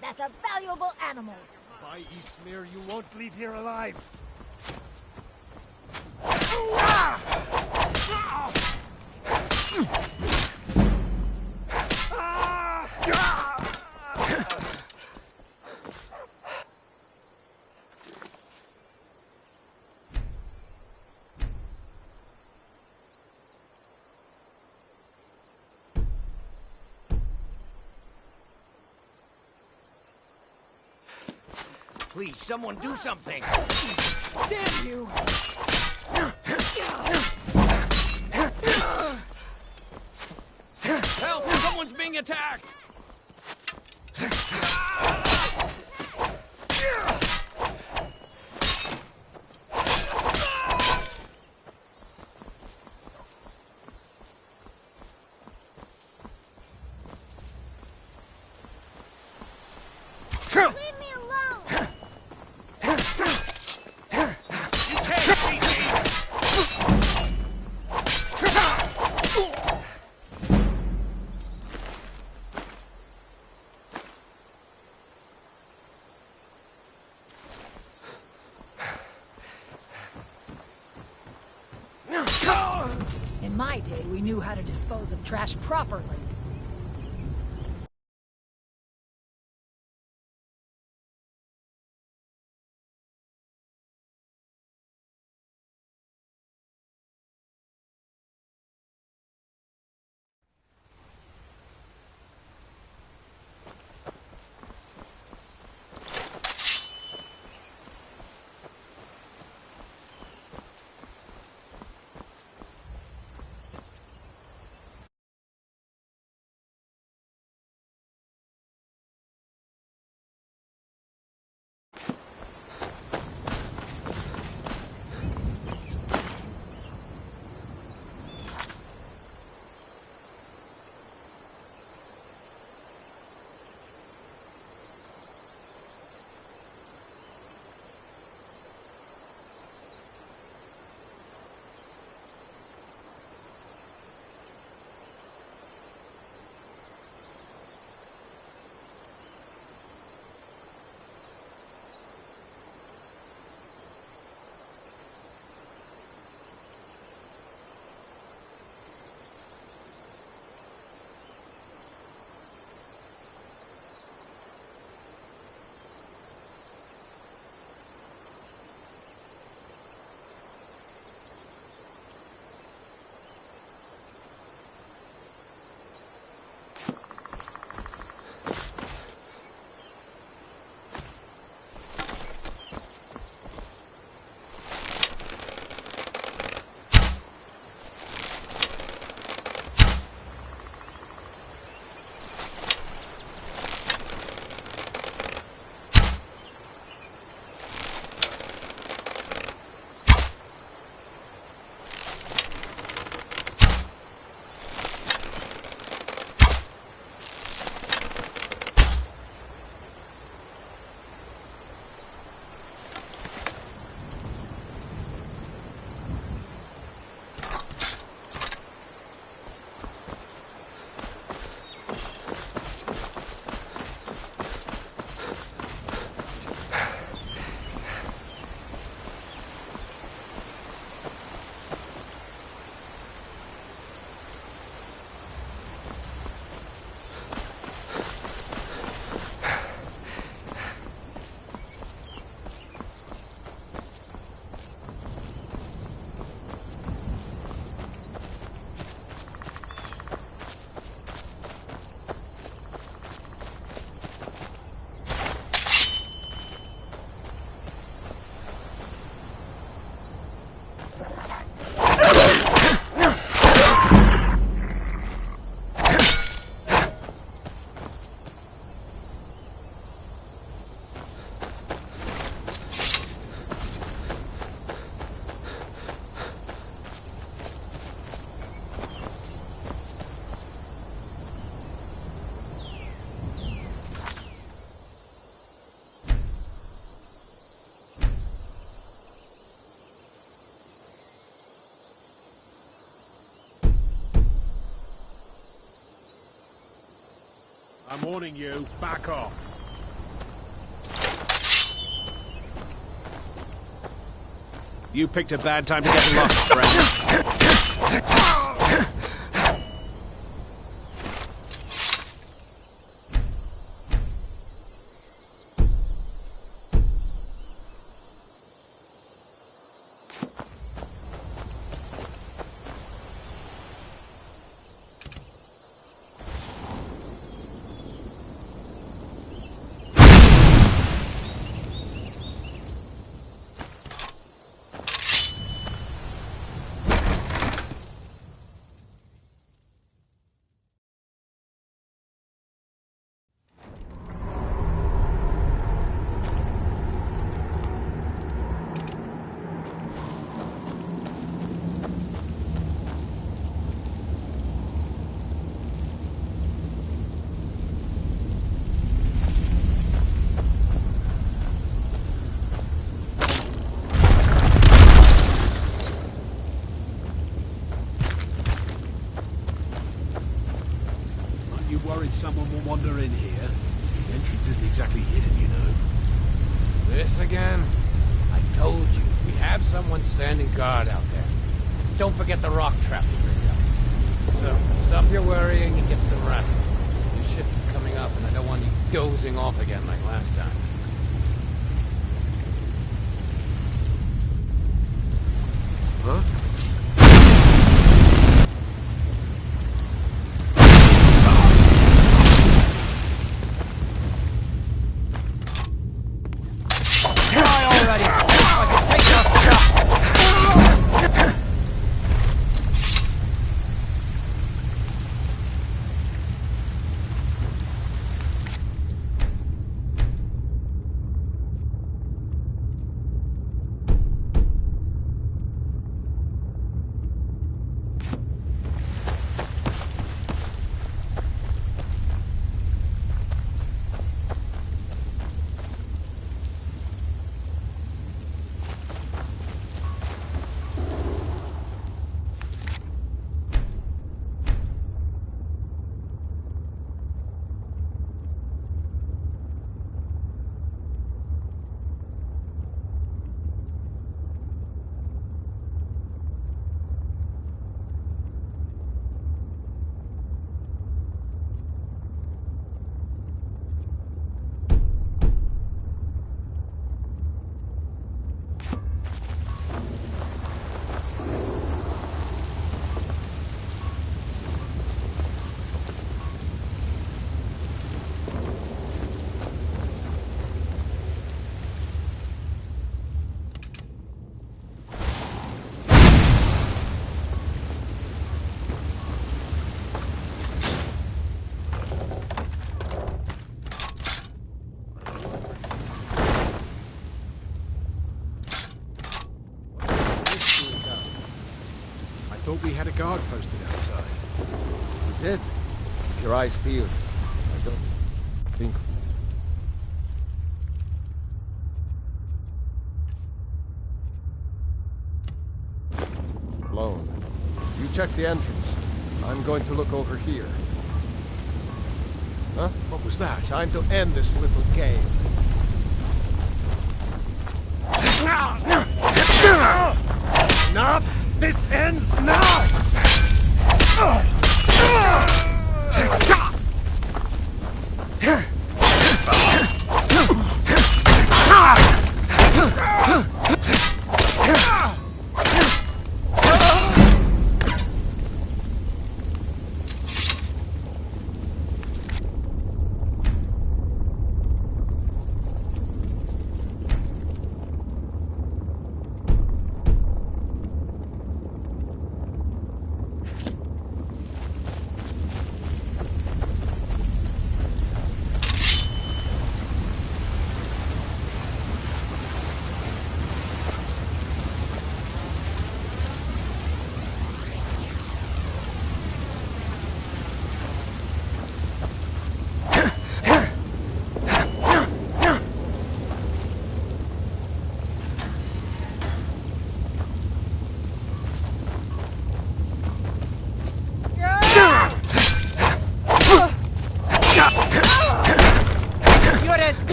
That's a valuable animal. By Ismir, you won't leave here alive. Please, someone do something! Damn you! Help! Someone's being attacked! Leave me alone! You can't beat me! In my day, we knew how to dispose of trash properly. I'm warning you, back off. You picked a bad time to get lost, friend. Worried someone will wander in here? The entrance isn't exactly hidden, you know. This again? I told you, we have someone standing guard out there. Don't forget the rock trap we rigged up. So, stop your worrying and get some rest. Your shift is coming up and I don't want you dozing off again like last time. Huh? Thought we had a guard posted outside. We did. Keep your eyes peeled. I don't think... Alone. You check the entrance. I'm going to look over here. Huh? What was that? Time to end this little game. Enough! This ends now!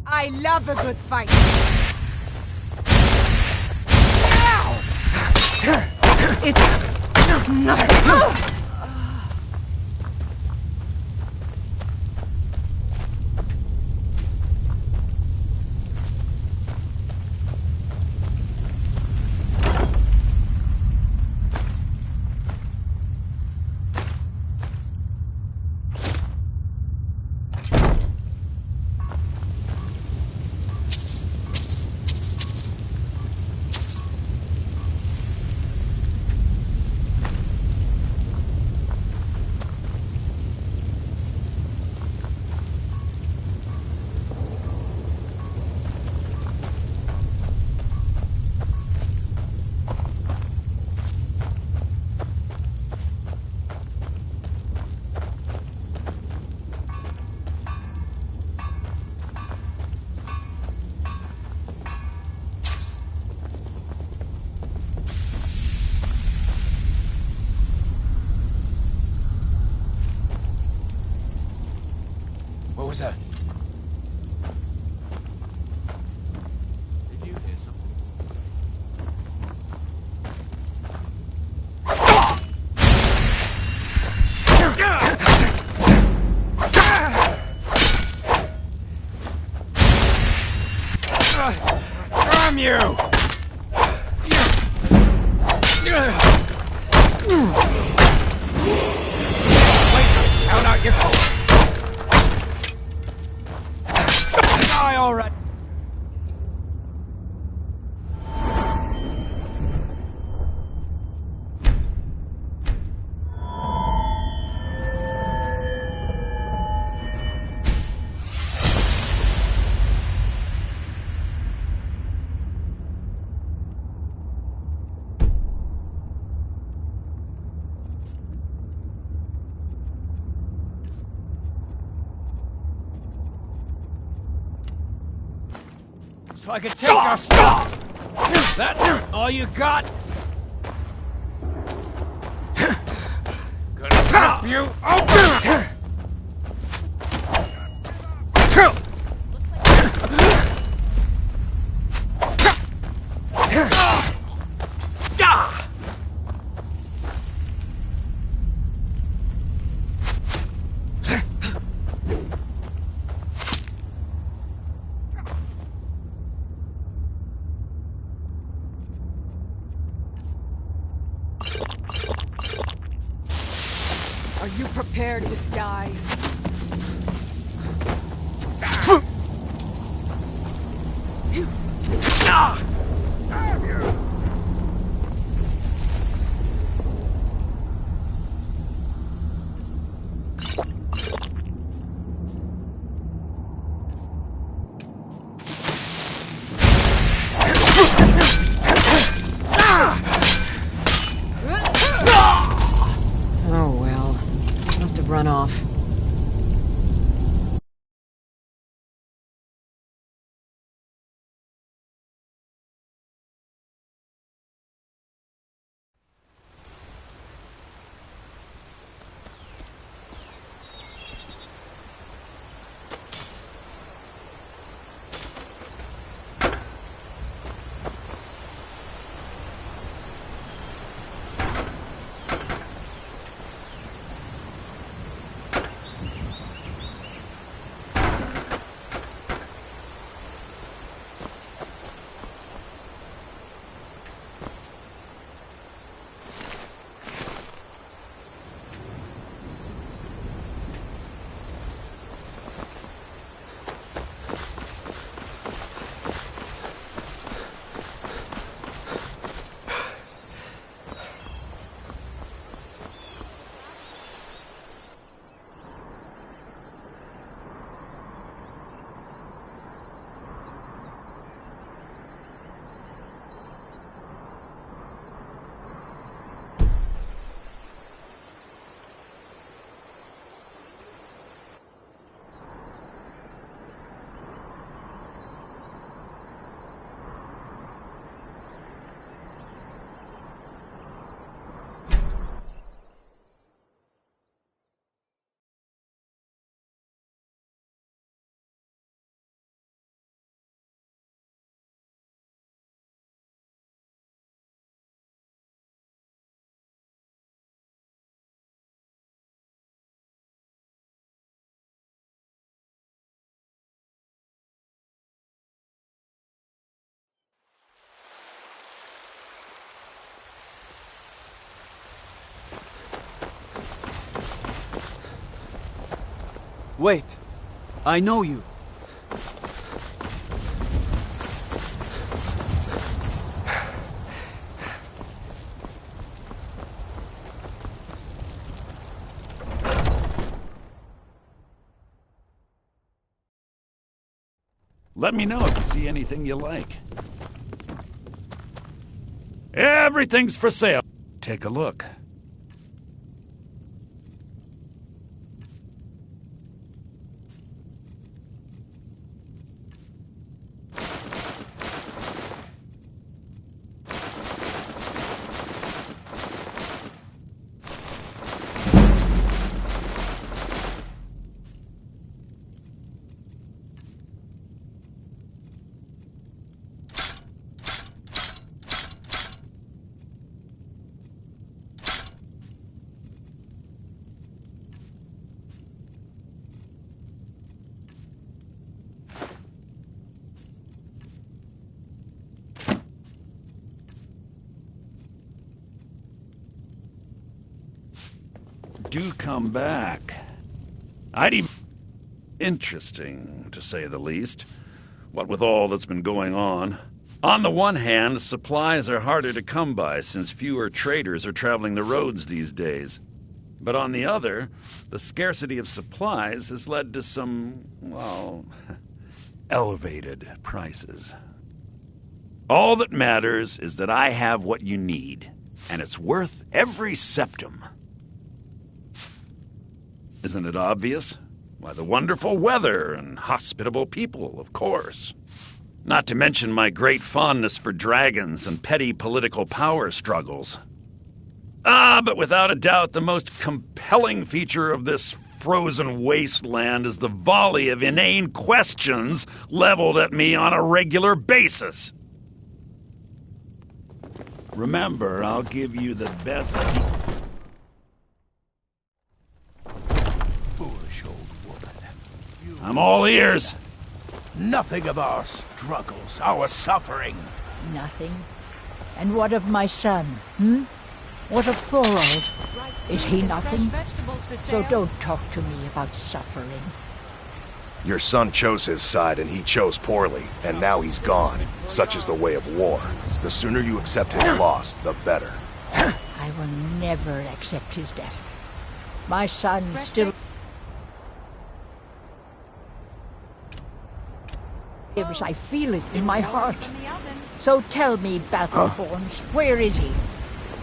I love a good fight. It's not. What was that? Did you hear something? Damn you! Wait, count out your coat. Die already! So I can take your stuff! Is that all you got? Gonna rip you open! Are you prepared to die? Oh well, must have run off. Wait. I know you. Let me know if you see anything you like. Everything's for sale. Take a look. Do come back. Interesting, to say the least. What with all that's been going on. On the one hand, supplies are harder to come by since fewer traders are traveling the roads these days. But on the other, the scarcity of supplies has led to some, well, elevated prices. All that matters is that I have what you need, and it's worth every septum. Isn't it obvious? Why, the wonderful weather and hospitable people, of course. Not to mention my great fondness for dragons and petty political power struggles. But without a doubt, the most compelling feature of this frozen wasteland is the volley of inane questions leveled at me on a regular basis. Remember, I'll give you the best... I'm all ears. Nothing of our struggles, our suffering. Nothing? And what of my son, What of Thorold? Is he nothing? So don't talk to me about suffering. Your son chose his side and he chose poorly, and now he's gone. Such is the way of war. The sooner you accept his loss, the better. I will never accept his death. My son still... I feel it in my heart. So tell me, Battlethorns, where is he?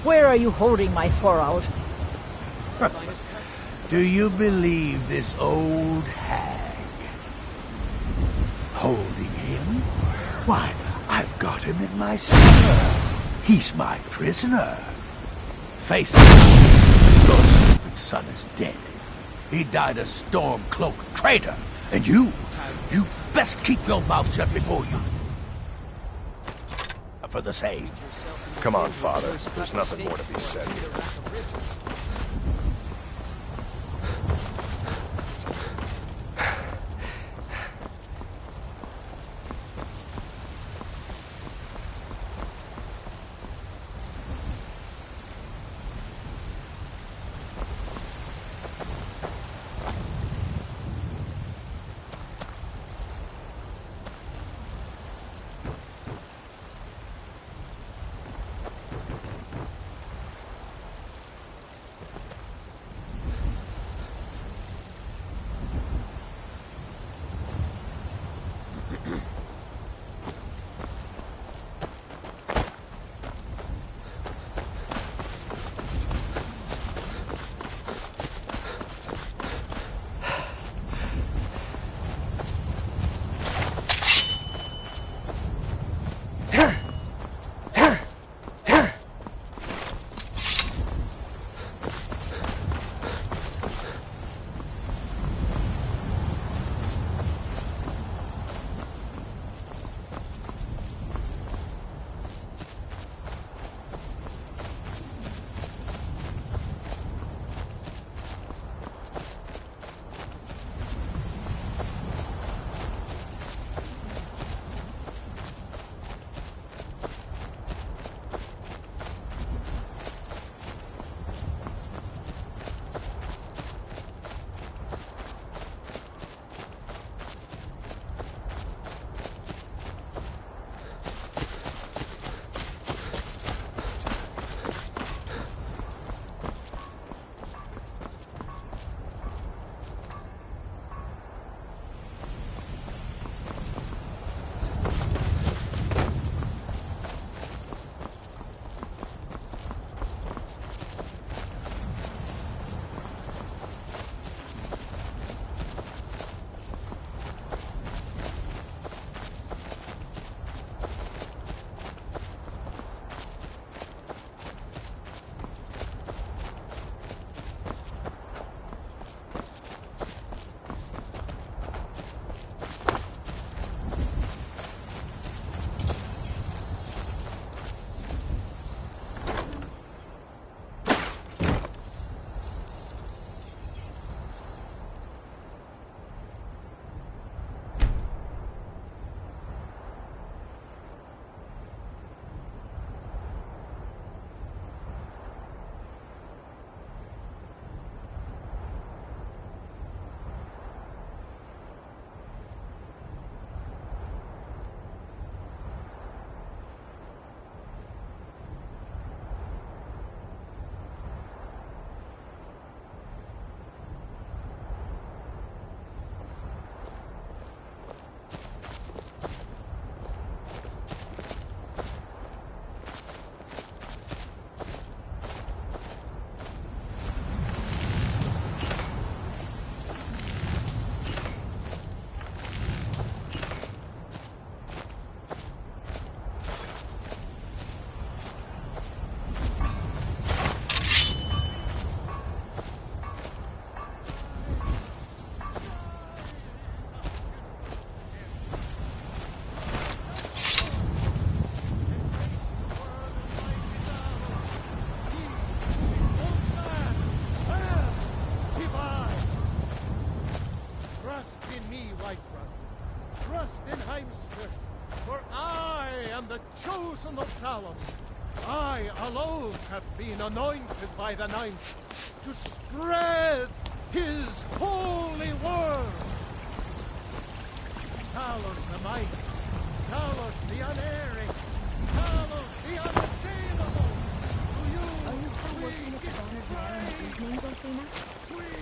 Where are you holding my Thorold? Do you believe this old hag? Holding him? Why, I've got him in my cellar. He's my prisoner. Face it, your stupid son is dead. He died a storm-cloaked traitor, and you best keep your mouth shut before you... For the sage. Come on, Father. There's nothing more to be said here. am the chosen of Talos. I alone have been anointed by the Ninth to spread his holy word. Talos the mighty, Talos the unerring, Talos the unassailable. Are you still working at the Banner Glare in the evenings, Athena?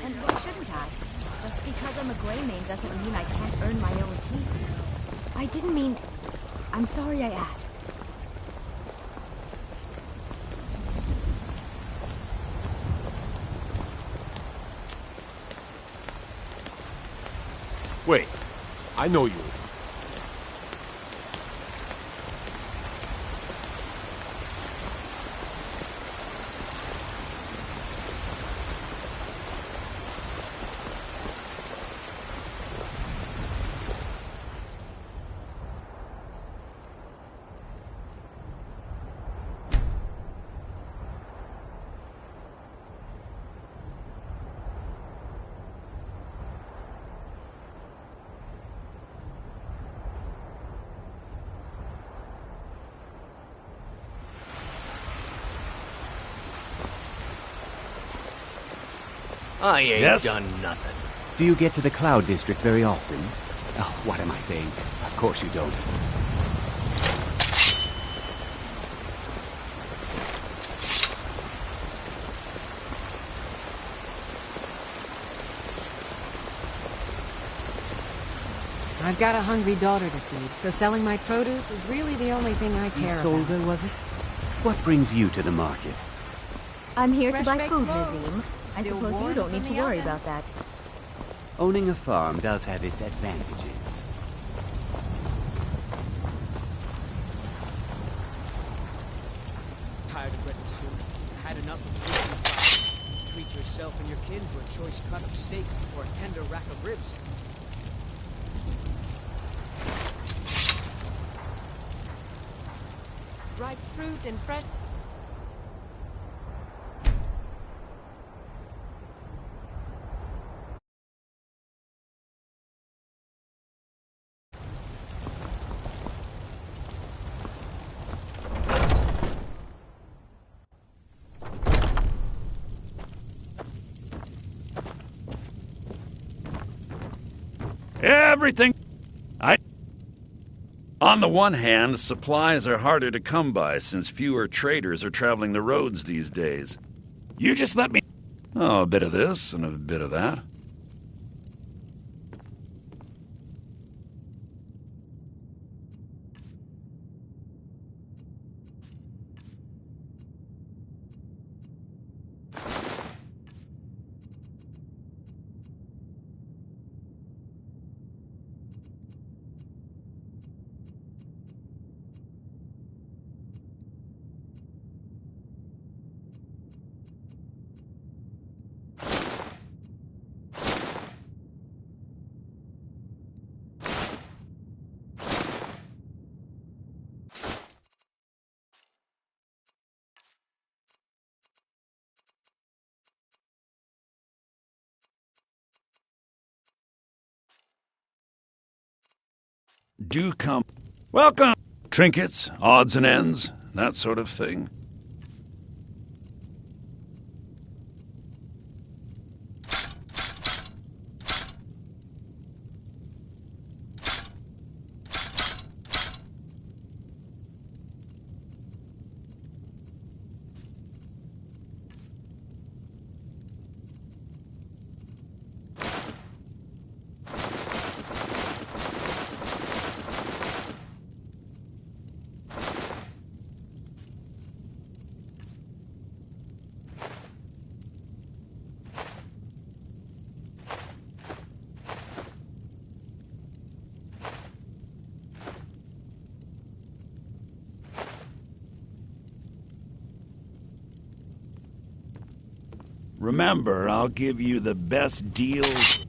And why shouldn't I? Just because I'm a Greymane doesn't mean I can't earn my own keep. I didn't mean... I'm sorry I asked. Wait, I know you. I ain't done nothing. Do you get to the Cloud District very often? Oh, what am I saying? Of course you don't. I've got a hungry daughter to feed, so selling my produce is really the only thing I care about. Isolde, was it? What brings you to the market? I'm here to buy Fresh-baked food, loaves. Nazim. I Still suppose you warm don't need from to the worry oven. about that. Owning a farm does have its advantages. Tired of bread and stew? Had enough of food and fire? Treat yourself and your kin to a choice cut of steak or a tender rack of ribs. Ripe fruit and fresh... Everything... On the one hand, supplies are harder to come by since fewer traders are traveling the roads these days. You just let me... Oh, a bit of this and a bit of that. Do come. Welcome! Trinkets, odds and ends, that sort of thing. Remember, I'll give you the best deals.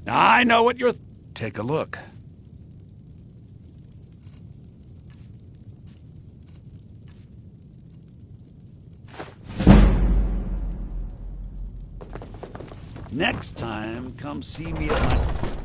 I know what you're... Take a look. Next time, come see me at my...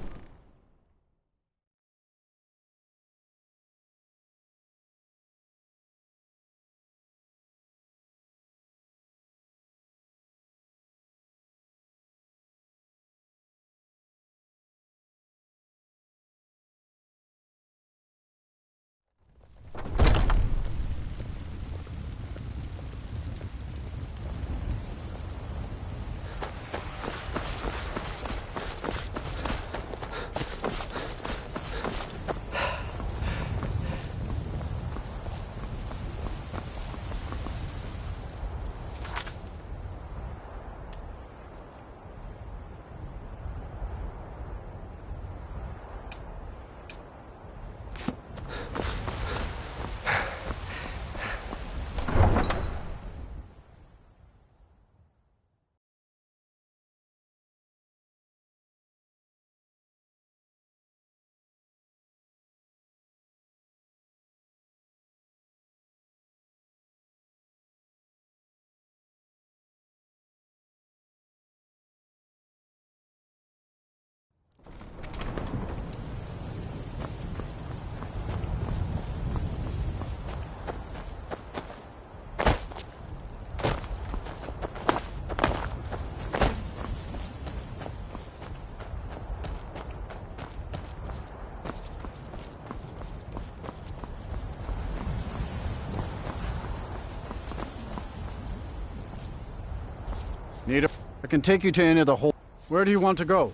I can take you to any of the hole. Where do you want to go?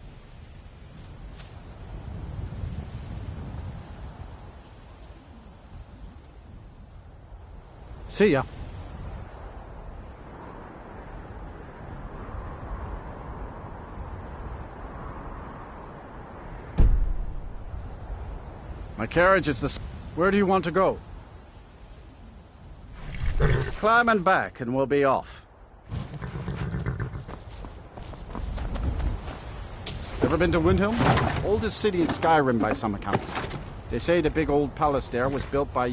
See ya. My carriage is the... Where do you want to go? Climb and back and we'll be off. Ever been to Windhelm? Oldest city in Skyrim by some accounts. They say the big old palace there was built by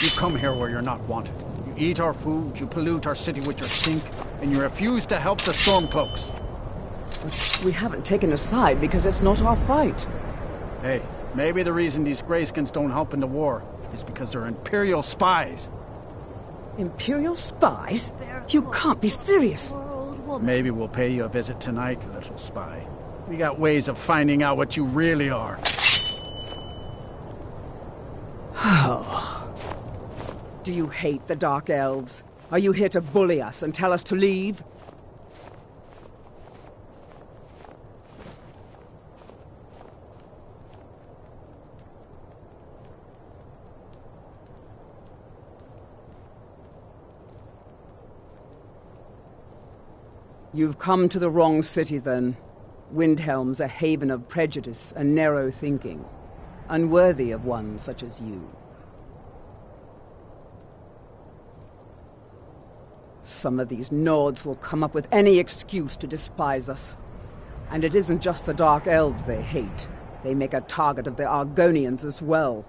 You come here where you're not wanted. You eat our food, you pollute our city with your stink, and you refuse to help the Stormcloaks. But we haven't taken a side because it's not our fight. Hey, maybe the reason these Greyskins don't help in the war is because they're Imperial spies. Imperial spies? You can't be serious. Maybe we'll pay you a visit tonight, little spy. We got ways of finding out what you really are. Oh. Do you hate the Dark Elves? Are you here to bully us and tell us to leave? You've come to the wrong city, then. Windhelm's a haven of prejudice and narrow thinking, unworthy of one such as you. Some of these Nords will come up with any excuse to despise us. And it isn't just the Dark Elves they hate. They make a target of the Argonians as well.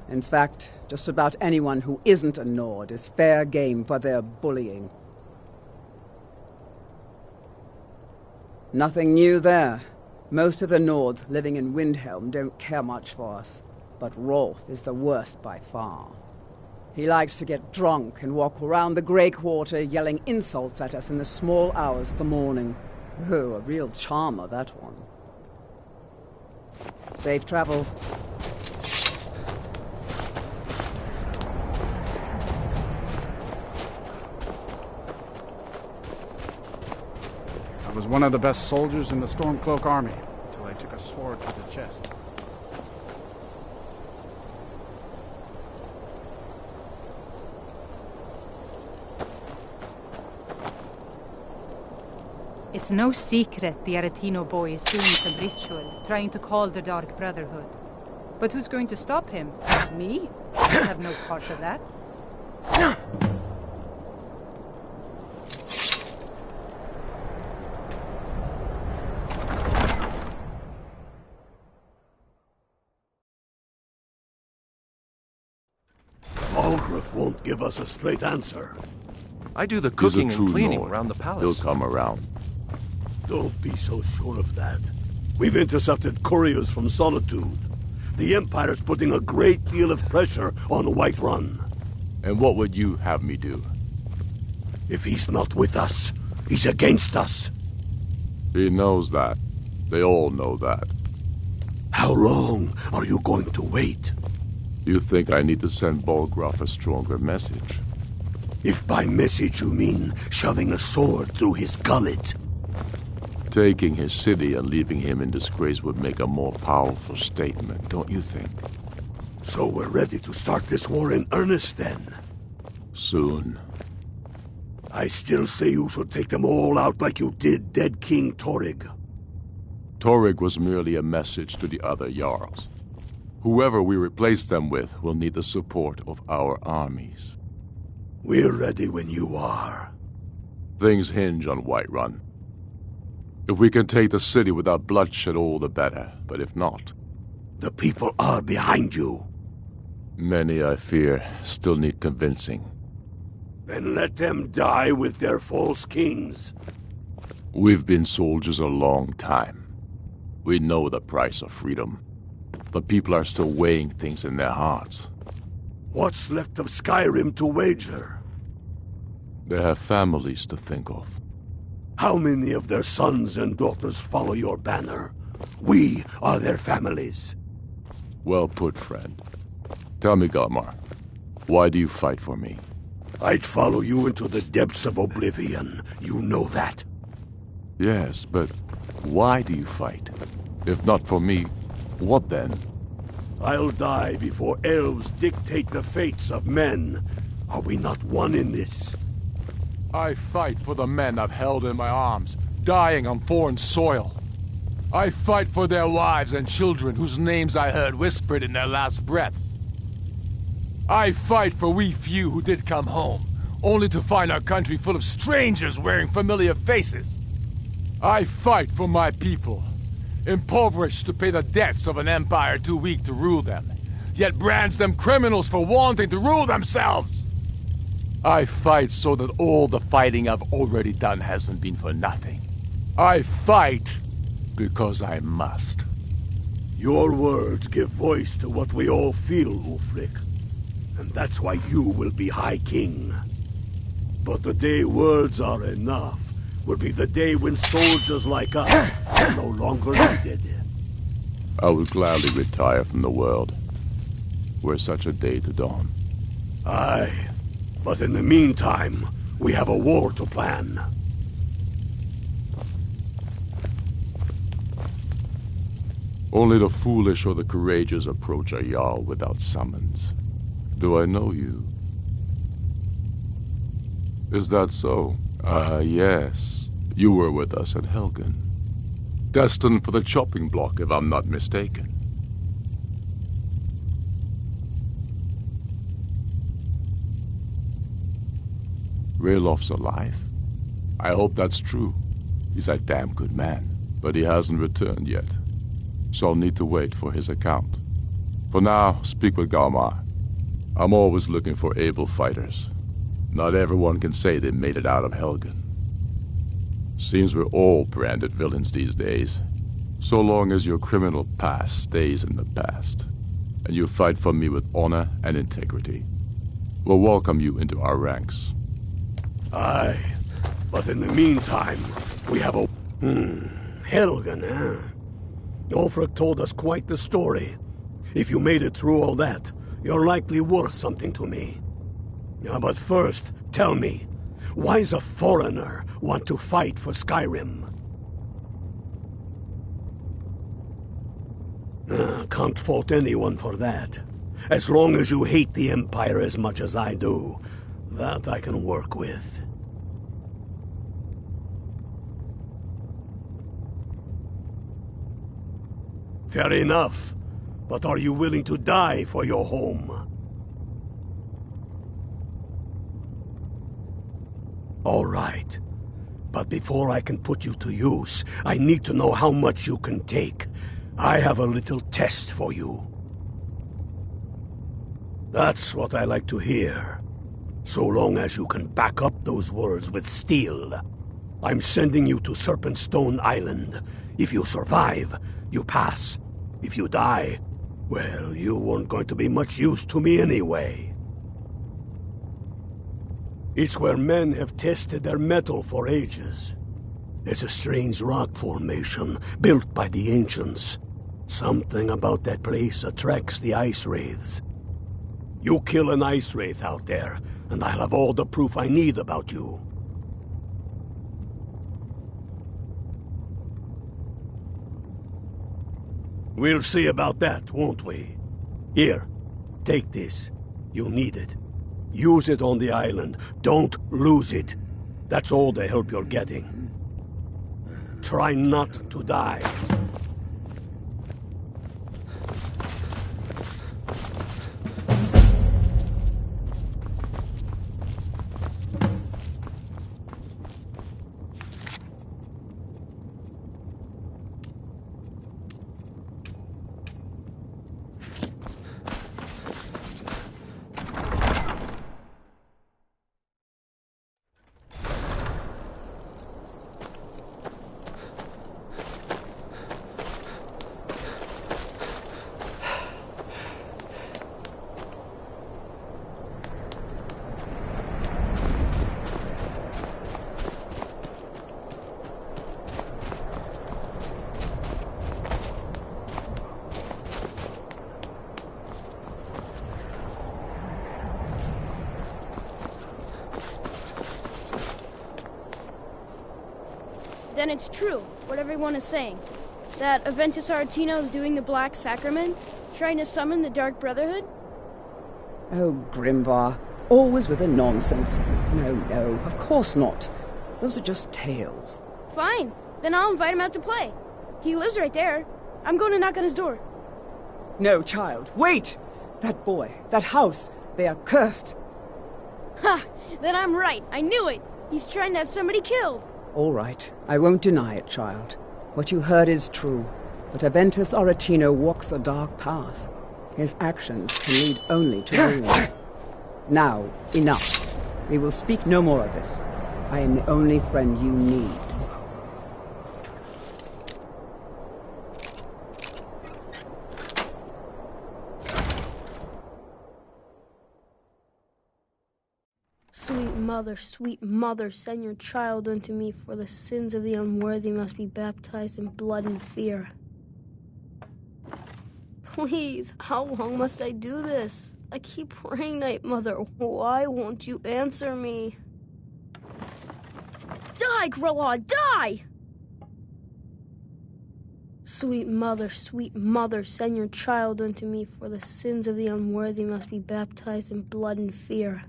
In fact, just about anyone who isn't a Nord is fair game for their bullying. Nothing new there. Most of the Nords living in Windhelm don't care much for us. But Rolf is the worst by far. He likes to get drunk and walk around the Grey Quarter yelling insults at us in the small hours of the morning. Oh, a real charmer, that one. Safe travels. I was one of the best soldiers in the Stormcloak army, until I took a sword to the chest. It's no secret the Aretino boy is doing some ritual, trying to call the Dark Brotherhood. But who's going to stop him? Me? I have no part of that. Balgruuf won't give us a straight answer. I do the cooking and cleaning around the palace. He'll come around. Don't be so sure of that. We've intercepted couriers from Solitude. The Empire's putting a great deal of pressure on Whiterun. And what would you have me do? If he's not with us, he's against us. He knows that. They all know that. How long are you going to wait? You think I need to send Balgruuf a stronger message? If by message you mean shoving a sword through his gullet. Taking his city and leaving him in disgrace would make a more powerful statement, don't you think? So we're ready to start this war in earnest then? Soon. I still say you should take them all out like you did dead King Torrig. Torrig was merely a message to the other Jarls. Whoever we replace them with will need the support of our armies. We're ready when you are. Things hinge on Whiterun. If we can take the city without bloodshed, all the better. But if not... The people are behind you. Many, I fear, still need convincing. Then let them die with their false kings. We've been soldiers a long time. We know the price of freedom. But people are still weighing things in their hearts. What's left of Skyrim to wager? They have families to think of. How many of their sons and daughters follow your banner? We are their families. Well put, friend. Tell me, Galmar, why do you fight for me? I'd follow you into the depths of oblivion. You know that. Yes, but why do you fight? If not for me, what then? I'll die before elves dictate the fates of men. Are we not one in this? I fight for the men I've held in my arms, dying on foreign soil. I fight for their wives and children whose names I heard whispered in their last breaths. I fight for we few who did come home, only to find our country full of strangers wearing familiar faces. I fight for my people, impoverished to pay the debts of an empire too weak to rule them, yet brands them criminals for wanting to rule themselves. I fight so that all the fighting I've already done hasn't been for nothing. I fight because I must. Your words give voice to what we all feel, Ulfric. And that's why you will be High King. But the day words are enough will be the day when soldiers like us are no longer needed. I would gladly retire from the world, were such a day to dawn. Aye. But in the meantime, we have a war to plan. Only the foolish or the courageous approach a Jarl without summons. Do I know you? Is that so? Ah, yes. You were with us at Helgen. Destined for the chopping block, if I'm not mistaken. Raylof's alive? I hope that's true. He's a damn good man, but he hasn't returned yet. So I'll need to wait for his account. For now, speak with Galmar. I'm always looking for able fighters. Not everyone can say they made it out of Helgen. Seems we're all branded villains these days. So long as your criminal past stays in the past, and you fight for me with honor and integrity, we'll welcome you into our ranks. Aye, but in the meantime, we have a... Helgen, huh? Ulfric told us quite the story. If you made it through all that, you're likely worth something to me. Now, but first, tell me, why does a foreigner want to fight for Skyrim? Can't fault anyone for that. As long as you hate the Empire as much as I do, that I can work with. Fair enough. But are you willing to die for your home? All right. But before I can put you to use, I need to know how much you can take. I have a little test for you. That's what I like to hear. So long as you can back up those words with steel. I'm sending you to Serpentstone Island. If you survive, you pass. If you die, well, you weren't going to be much use to me anyway. It's where men have tested their metal for ages. There's a strange rock formation built by the ancients. Something about that place attracts the ice wraiths. You kill an ice wraith out there, and I'll have all the proof I need about you. We'll see about that, won't we? Here, take this. You'll need it. Use it on the island. Don't lose it. That's all the help you're getting. Try not to die. Then it's true, what everyone is saying. That Aventus Aretino is doing the Black Sacrament, trying to summon the Dark Brotherhood? Oh, Grimvar, always with the nonsense. No, of course not. Those are just tales. Fine, then I'll invite him out to play. He lives right there. I'm going to knock on his door. No, child, wait! That boy, that house, they are cursed. Ha! Then I'm right, I knew it! He's trying to have somebody killed. All right, I won't deny it, child. What you heard is true, but Aventus Aretino walks a dark path. His actions can lead only to ruin. Now, enough. We will speak no more of this. I am the only friend you need. Sweet mother, send your child unto me, for the sins of the unworthy must be baptized in blood and fear. Please, how long must I do this? I keep praying, Night Mother. Why won't you answer me? Die, Grilla, die! Sweet mother, send your child unto me, for the sins of the unworthy must be baptized in blood and fear.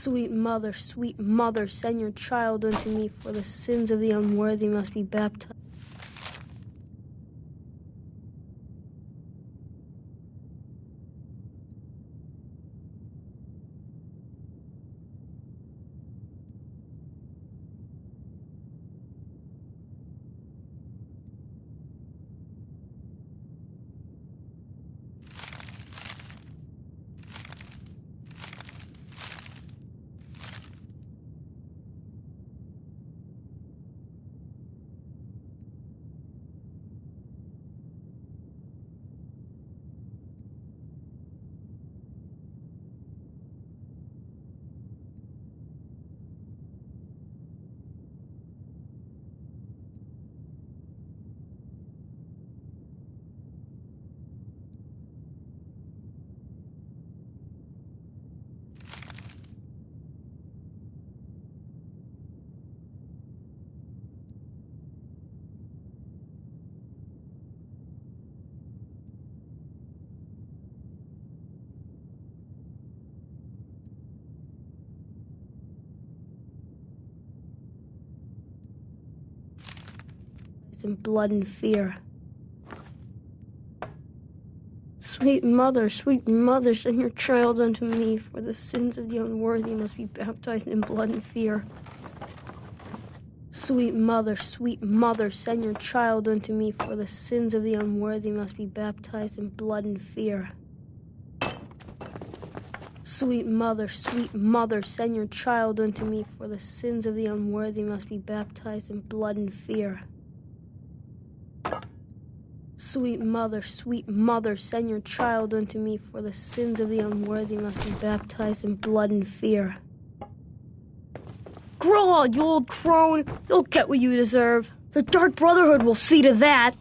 Sweet mother, send your child unto me, for the sins of the unworthy must be baptized. In blood and fear. Sweet mother, send your child unto me, for the sins of the unworthy must be baptized in blood and fear. Sweet mother, send your child unto me, for the sins of the unworthy must be baptized in blood and fear. Sweet mother, send your child unto me, for the sins of the unworthy must be baptized in blood and fear. Sweet mother, send your child unto me, for the sins of the unworthy must be baptized in blood and fear. Grog, you old crone, you'll get what you deserve. The Dark Brotherhood will see to that.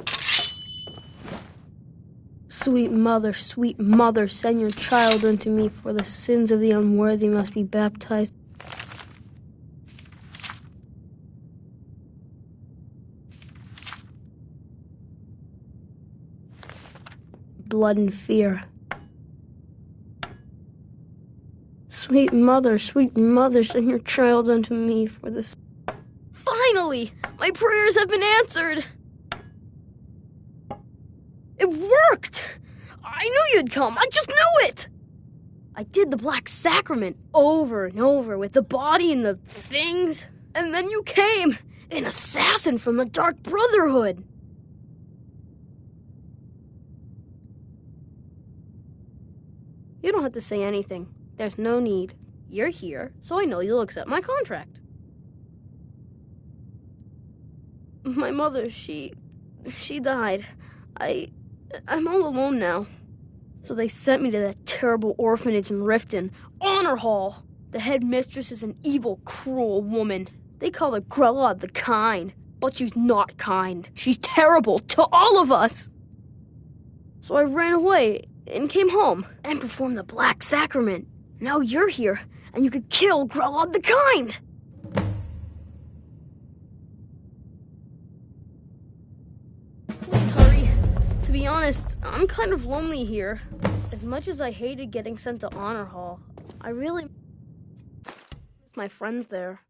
Sweet mother, send your child unto me, for the sins of the unworthy must be baptized. Blood and fear. Sweet mother, send your child unto me, for this. Finally! My prayers have been answered! It worked! I knew you'd come! I just knew it! I did the Black Sacrament over and over with the body and the things, and then you came, an assassin from the Dark Brotherhood! You don't have to say anything. There's no need. You're here, so I know you'll accept my contract. My mother, she died. I'm all alone now. So they sent me to that terrible orphanage in Riften, Honor Hall. The head mistress is an evil, cruel woman. They call her Grella the Kind, but she's not kind. She's terrible to all of us. So I ran away and came home and performed the Black Sacrament. Now you're here, and you could kill Grella the Kind! Please hurry. To be honest, I'm kind of lonely here. As much as I hated getting sent to Honor Hall, I really miss my friends there.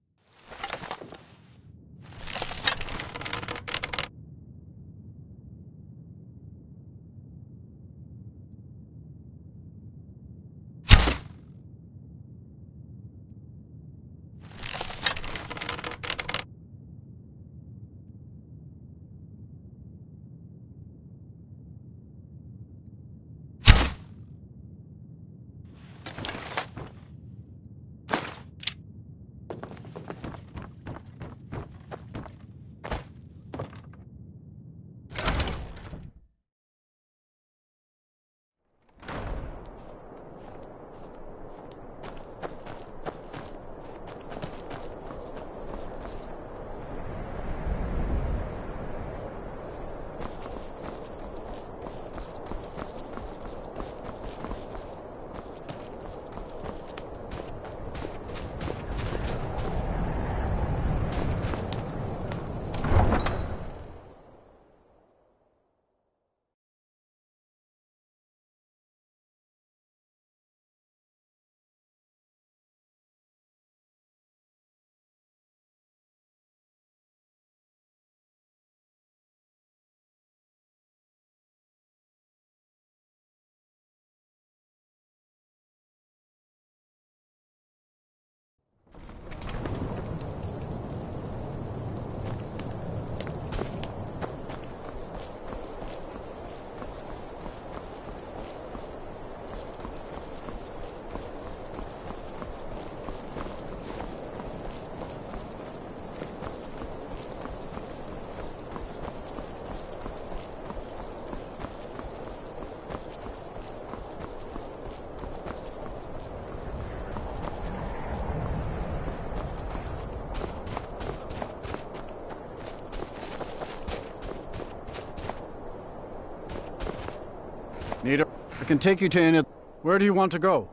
Need I can take you to any... Where do you want to go?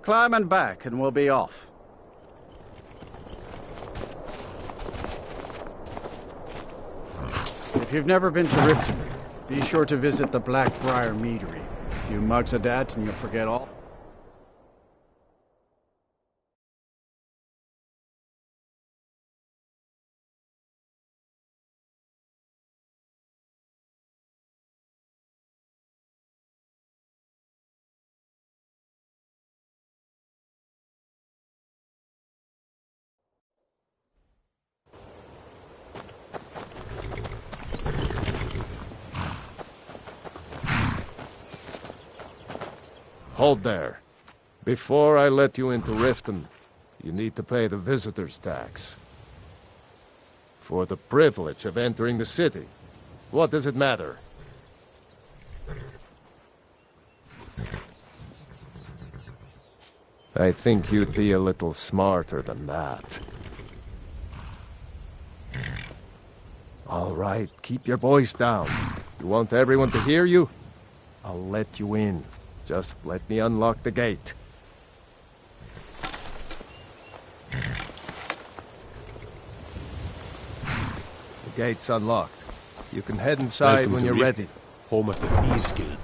Climb and back, and we'll be off. If you've never been to Riften, be sure to visit the Blackbriar Meadery. A few mugs of that, and you'll forget all. Hold there. Before I let you into Riften, you need to pay the visitor's tax. For the privilege of entering the city. What does it matter? I think you'd be a little smarter than that. All right, keep your voice down. You want everyone to hear you? I'll let you in. Just let me unlock the gate. The gate's unlocked. You can head inside when you're ready. Home of the Thieves Guild.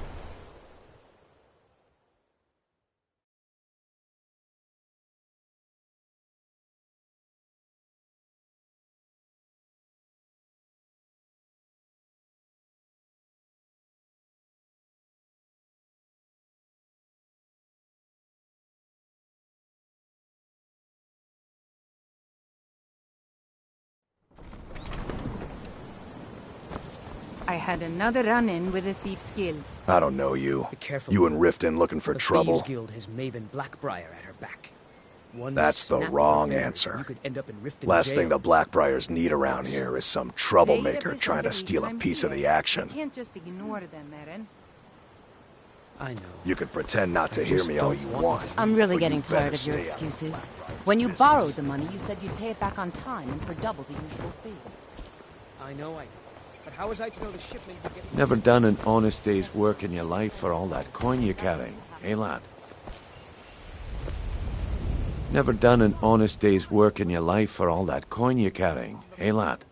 I had another run-in with the Thieves Guild. I don't know you. Be careful. You in Riften looking for the trouble? Thieves Guild has Maven Blackbriar at her back. One That's the snap of wrong a finger, answer. You could end up in Riften Last jail. thing the Blackbriars need around here is some troublemaker trying to steal a piece of the action. You can't just ignore them, Eren. I know. You can pretend not to hear me all you want. I'm really but getting you better tired of your stay out of excuses. Blackbriar's When you business. borrowed the money, you said you'd pay it back on time and for double the usual fee. I know. But how was I to know the shipment would get... Never done an honest day's work in your life for all that coin you're carrying, eh, lad? Never done an honest day's work in your life for all that coin you're carrying, eh, lad?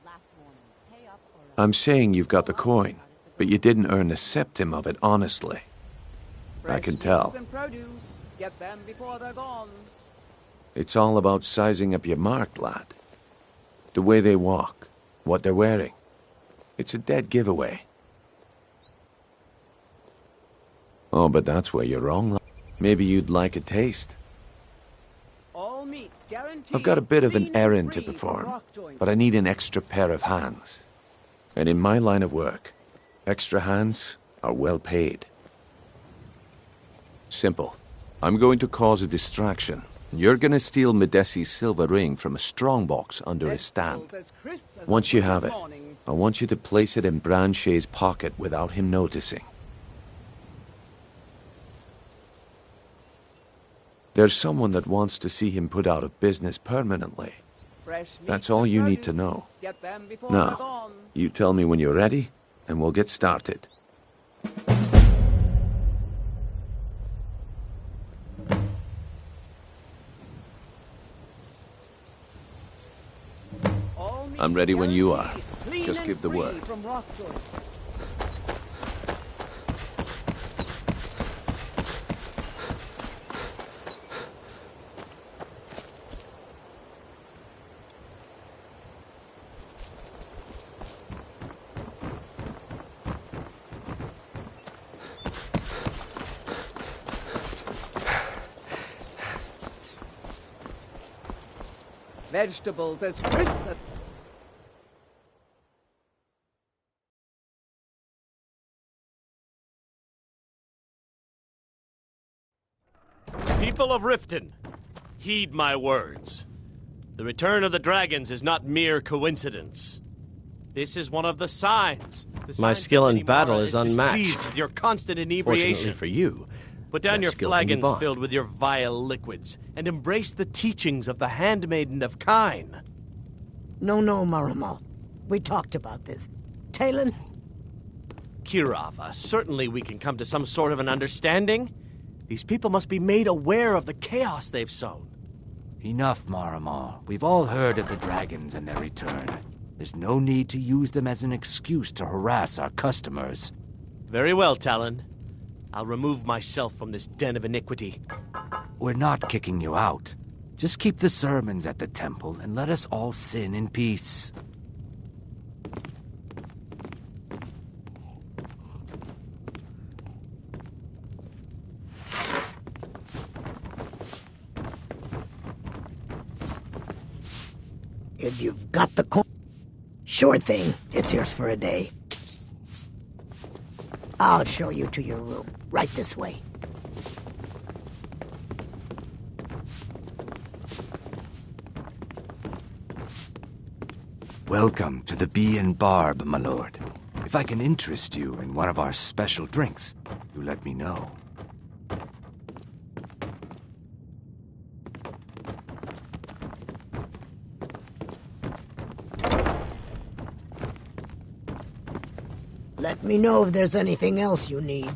I'm saying you've got the coin, but you didn't earn a septim of it honestly. I can tell. Get them before they're gone. It's all about sizing up your mark, lad. The way they walk, what they're wearing. It's a dead giveaway. Oh, but that's where you're wrong, lad. Maybe you'd like a taste. All meats guaranteed. I've got a bit of an errand to perform, but I need an extra pair of hands. And in my line of work, extra hands are well paid. Simple. I'm going to cause a distraction. You're going to steal Medesi's silver ring from a strongbox under his stand. Once you have it, I want you to place it in Branche's pocket without him noticing. There's someone that wants to see him put out of business permanently. That's all you need to know. Now, you tell me when you're ready, and we'll get started. I'm ready when you are. Just give the word. Vegetables as crisp as... People of Riften, heed my words. The return of the dragons is not mere coincidence. This is one of the signs. My skill in battle is unmatched. Displeased with your constant inebriation. Fortunately for you, Put down that your skill can be flagons bought. filled with your vile liquids, and embrace the teachings of the handmaiden of Kine. No, Marimal. We talked about this. Talon, Kirava, certainly we can come to some sort of an understanding. These people must be made aware of the chaos they've sown. Enough, Maramar. We've all heard of the dragons and their return. There's no need to use them as an excuse to harass our customers. Very well, Talon. I'll remove myself from this den of iniquity. We're not kicking you out. Just keep the sermons at the temple and let us all sin in peace. If you've got the coin... Sure thing. It's yours for a day. I'll show you to your room. Right this way. Welcome to the Bee and Barb, my lord. If I can interest you in one of our special drinks, you let me know. Let me know if there's anything else you need.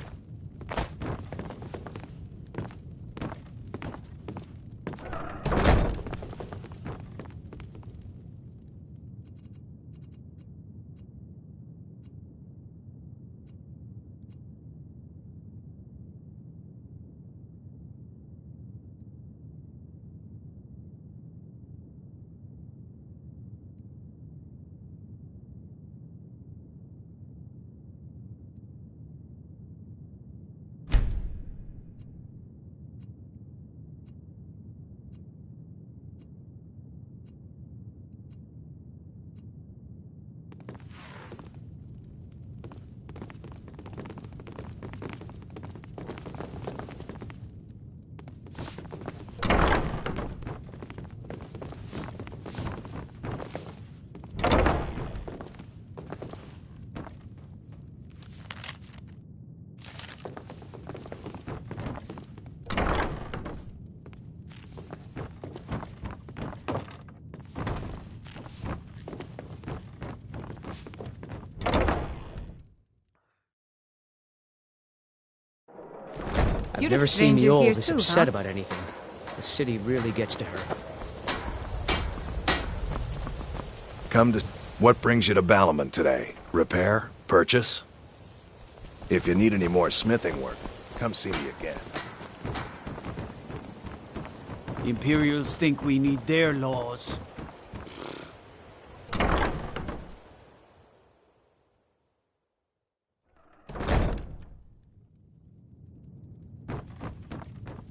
I've never seen Mule this upset about anything. The city really gets to her. What brings you to Balamon today? Repair? Purchase? If you need any more smithing work, come see me again. The Imperials think we need their laws.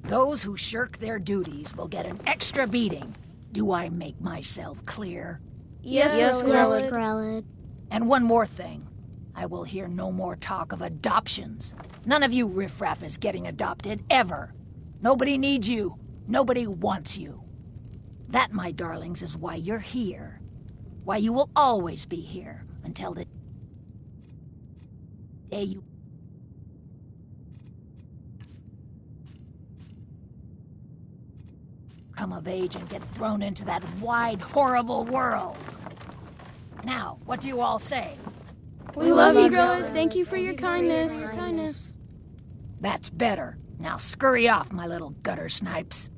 Those who shirk their duties will get an extra beating. Do I make myself clear? Yes, Skrelid. And one more thing. I will hear no more talk of adoptions. None of you riffraff is getting adopted, ever. Nobody needs you. Nobody wants you. That, my darlings, is why you're here. Why you will always be here until the day you come of age and get thrown into that wide, horrible world. Now, what do you all say? We love you, Grella. Thank you for your kindness. That's better. Now scurry off, my little gutter snipes.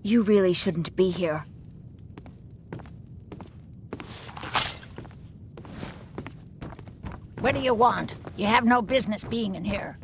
You really shouldn't be here. What do you want? You have no business being in here.